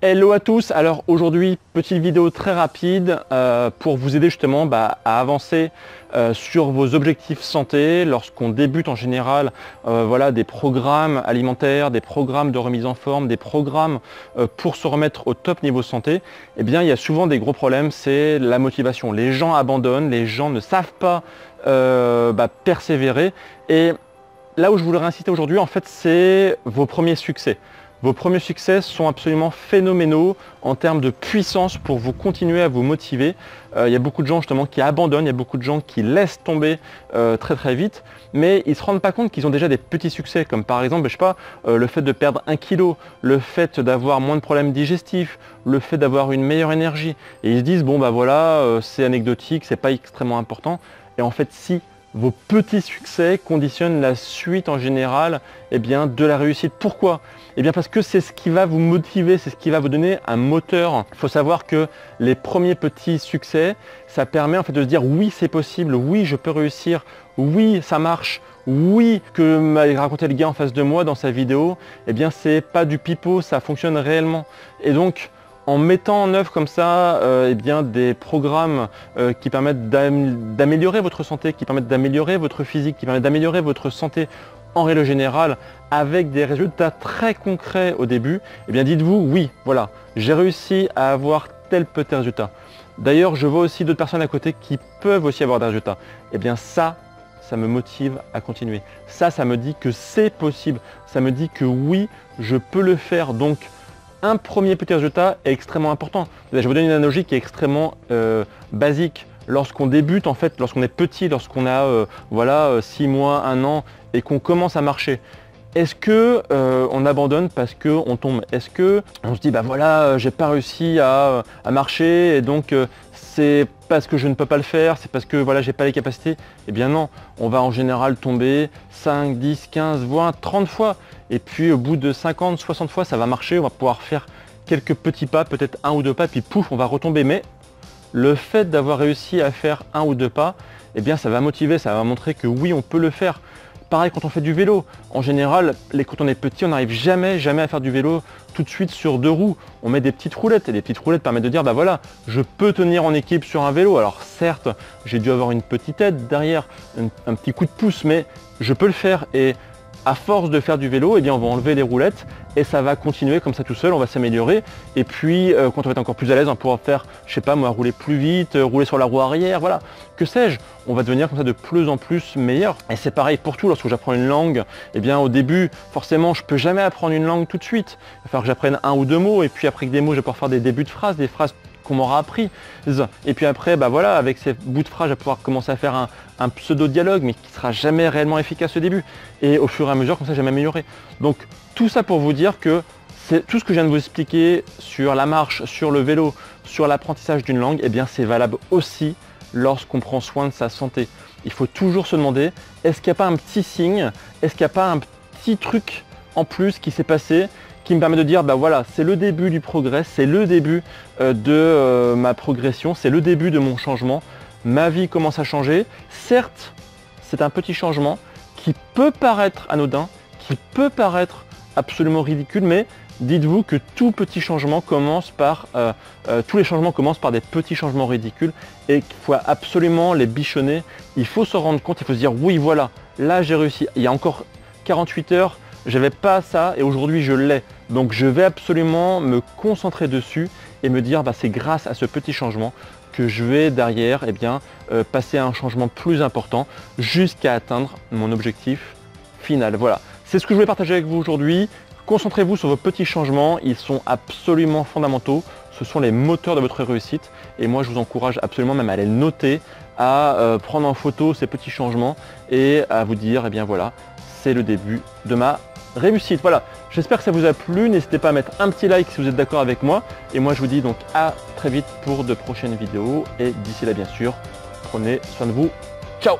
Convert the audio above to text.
Hello à tous, alors aujourd'hui petite vidéo très rapide pour vous aider justement à avancer sur vos objectifs santé lorsqu'on débute en général voilà, des programmes alimentaires, des programmes de remise en forme, des programmes pour se remettre au top niveau santé. Eh bien il y a souvent des gros problèmes, c'est la motivation. Les gens abandonnent, les gens ne savent pas persévérer et là où je voudrais inciter aujourd'hui en fait c'est vos premiers succès. Vos premiers succès sont absolument phénoménaux en termes de puissance pour vous continuer à vous motiver. Il y a beaucoup de gens justement qui abandonnent, il y a beaucoup de gens qui laissent tomber très vite, mais ils ne se rendent pas compte qu'ils ont déjà des petits succès, comme par exemple, je sais pas, le fait de perdre 1 kilo, le fait d'avoir moins de problèmes digestifs, le fait d'avoir une meilleure énergie. Et ils se disent, bon bah voilà, c'est anecdotique, c'est pas extrêmement important. Et en fait, si vos petits succès conditionnent la suite en général de la réussite. Pourquoi ? Parce que c'est ce qui va vous motiver, c'est ce qui va vous donner un moteur. Il faut savoir que les premiers petits succès, ça permet en fait de se dire oui c'est possible, oui je peux réussir, oui ça marche, oui que m'a raconté le gars en face de moi dans sa vidéo, c'est pas du pipeau, ça fonctionne réellement. Et donc en mettant en œuvre comme ça des programmes qui permettent d'améliorer votre santé, qui permettent d'améliorer votre physique, qui permettent d'améliorer votre santé en règle générale avec des résultats très concrets au début, dites-vous oui, voilà, j'ai réussi à avoir tel petit résultat. D'ailleurs, je vois aussi d'autres personnes à côté qui peuvent aussi avoir des résultats. Ça me motive à continuer. Ça me dit que c'est possible. Ça me dit que oui, je peux le faire. Donc, un premier petit résultat est extrêmement important. Je vous donne une analogie qui est extrêmement basique. Lorsqu'on débute, en fait, lorsqu'on est petit, lorsqu'on a 6 mois, 1 an et qu'on commence à marcher, est-ce que on abandonne parce qu'on tombe? Est-ce que on se dit bah voilà, j'ai pas réussi à marcher et donc c'est parce que je ne peux pas le faire, c'est parce que voilà, j'ai pas les capacités? Eh bien non, on va en général tomber 5, 10, 15, voire 30 fois. Et puis au bout de 50, 60 fois, ça va marcher, on va pouvoir faire quelques petits pas, peut-être 1 ou 2 pas, puis pouf, on va retomber. Mais le fait d'avoir réussi à faire 1 ou 2 pas, ça va motiver, ça va montrer que oui, on peut le faire. Pareil quand on fait du vélo. En général, quand on est petit, on n'arrive jamais à faire du vélo tout de suite sur 2 roues. On met des petites roulettes et les petites roulettes permettent de dire bah voilà, je peux tenir en équipe sur un vélo. Alors certes, j'ai dû avoir une petite aide derrière, un petit coup de pouce, mais je peux le faire. Et à force de faire du vélo, on va enlever les roulettes et ça va continuer comme ça tout seul, on va s'améliorer. Et puis quand on va être encore plus à l'aise, on pourra faire, je sais pas moi, rouler plus vite, rouler sur la roue arrière, voilà, que sais-je. On va devenir comme ça de plus en plus meilleur. Et c'est pareil pour tout, lorsque j'apprends une langue, au début, forcément, je peux jamais apprendre une langue tout de suite. Il va falloir que j'apprenne 1 ou 2 mots et puis après que des mots, je vais pouvoir faire des débuts de phrases, des phrases qu'on m'aura appris. Et puis après, avec ces bouts de phrases, je vais pouvoir commencer à faire un pseudo-dialogue, mais qui sera jamais réellement efficace au début. Et au fur et à mesure, comme ça, je vais m'améliorer. Donc, tout ça pour vous dire que c'est tout ce que je viens de vous expliquer sur la marche, sur le vélo, sur l'apprentissage d'une langue, c'est valable aussi lorsqu'on prend soin de sa santé. Il faut toujours se demander, est-ce qu'il n'y a pas un petit signe, est-ce qu'il n'y a pas un petit truc en plus qui s'est passé qui me permet de dire, voilà, c'est le début du progrès, c'est le début de ma progression, c'est le début de mon changement, ma vie commence à changer. Certes, c'est un petit changement qui peut paraître anodin, qui peut paraître absolument ridicule, mais dites-vous que tout petit changement commence par, tous les changements commencent par des petits changements ridicules et qu'il faut absolument les bichonner. Il faut se rendre compte, il faut se dire, oui, voilà, là j'ai réussi. Il y a encore 48 heures, j'avais pas ça et aujourd'hui je l'ai. Donc je vais absolument me concentrer dessus et me dire c'est grâce à ce petit changement que je vais derrière passer à un changement plus important jusqu'à atteindre mon objectif final. Voilà, c'est ce que je voulais partager avec vous aujourd'hui. Concentrez-vous sur vos petits changements, ils sont absolument fondamentaux. Ce sont les moteurs de votre réussite et moi je vous encourage absolument même à les noter, à prendre en photo ces petits changements et à vous dire voilà, c'est le début de ma réussite. Voilà, j'espère que ça vous a plu, n'hésitez pas à mettre un petit like si vous êtes d'accord avec moi et moi je vous dis donc à très vite pour de prochaines vidéos et d'ici là bien sûr, prenez soin de vous, ciao.